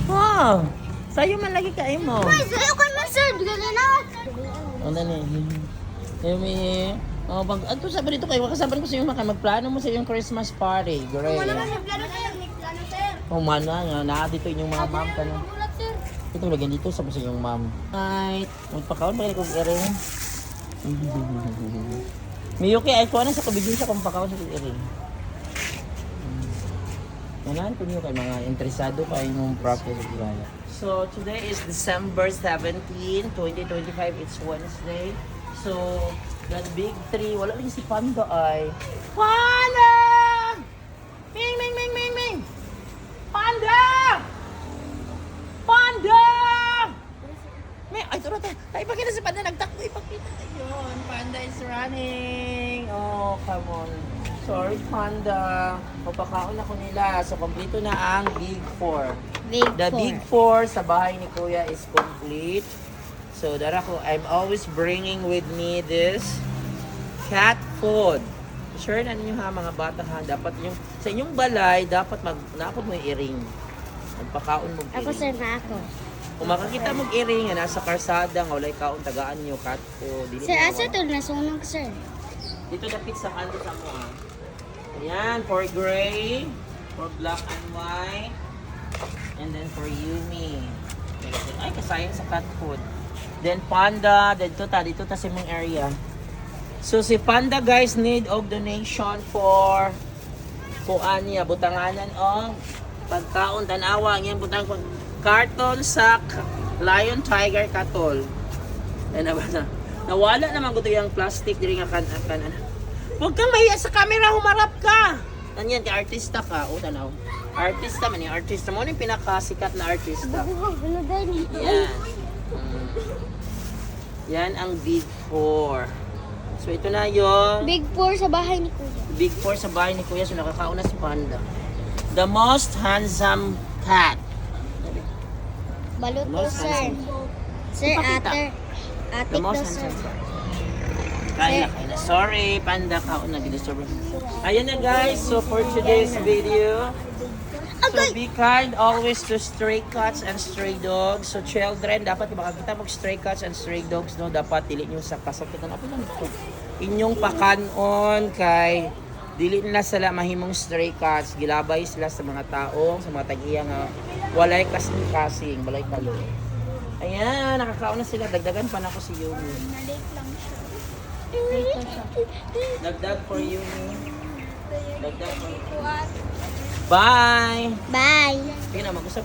Wow! Sa'yo man lagi kain mo. Sa'yo ka na, sir. Dali na. O, nani. Yumi. Oh, ato sabi dito kayo, kasaban ko sa iyo magplano mo sa iyong Christmas party. Great. Wala ka may plano, sir. May plano, sir. Oh, mana nga na dito inyong mga ma'am ka na. Magulat, sir. Ito lagyan dito sa iyong ma'am. Right. Magpakaon ba kung ering? Miyuki ay ko na sa kabigyan sa kung pakaon sa ering. Unahan ko niyo kay mga interesado pa yung practice of Iraya. So, today is December 17, 2025. It's Wednesday. So, the big three, wala rin si Panda ay. Panda! Ming, ming, ming, ming, ming! Panda! Panda! May, ay, turo tayo. Ay, ipakita si Panda. Nagtakbo, ipakita. Ayun, Panda is running. Oh, come on. Sorry, Panda. Papakaon ako nila. So, kompleto na ang Big Four. The Big Four sa bahay ni Kuya is complete. So, dara ko, I'm always bringing with me this cat food. Sure na ninyo ha, mga bata ha. Dapat yung, sa inyong balay, dapat naapod mo yung iring. Magpakaon mo Ako, iring. sir, na ako. Kung makakita mong iring, nasa karsada, walay kaon, tagaan nyo, cat food. Dili Sir, na asa wala. to? Nasunog, sir. Dito dapit sa kanto sa mo ah. Ayan, for gray, for black and white, and then for Yumi. Ay, kasayang sa cat food. Then Panda, dito ta sa mong area. So si Panda guys need og donation for kuan niya, butanganan og pagkaon tanawa ngayon butang carton sa Lion Tiger Katol. Ano ba na? Nawala naman ko yung plastic diri nga kan. Huwag kang mahiya sa camera, humarap ka! Nanyan, kay artista ka. O, tanaw. Artista man yung artista mo. Ano yung pinakasikat na artista? Yan. Yan ang Big Four. So, ito na yung Big Four sa bahay ni Kuya. Big Four sa bahay ni Kuya. So, nakakauna si Panda. The most handsome cat. Balot The to, most sir. handsome. Sir, Ipakita. ate. Ate The most daw, sir. handsome cat. Kaya na. Sorry, Panda ka. Nag-disturb. Ayan na guys. So, for today's video, so be kind always to stray cats and stray dogs. So children, dapat makakita mag stray cats and stray dogs, no, dapat dili nyo sa kasakitan. Apa lang ito? Inyong pakanon kay dili nila sila mahimong stray cats. Gilabay sila sa mga tao, sa mga tag-iya nga walay kasing-kasing, walay kalo. Ayan, nakakaon na sila. Dagdagan pa na ako si Yumi. Dagdag for Yumi. Dagdag for Yumi. Bye! Bye. Sige na, mag-usap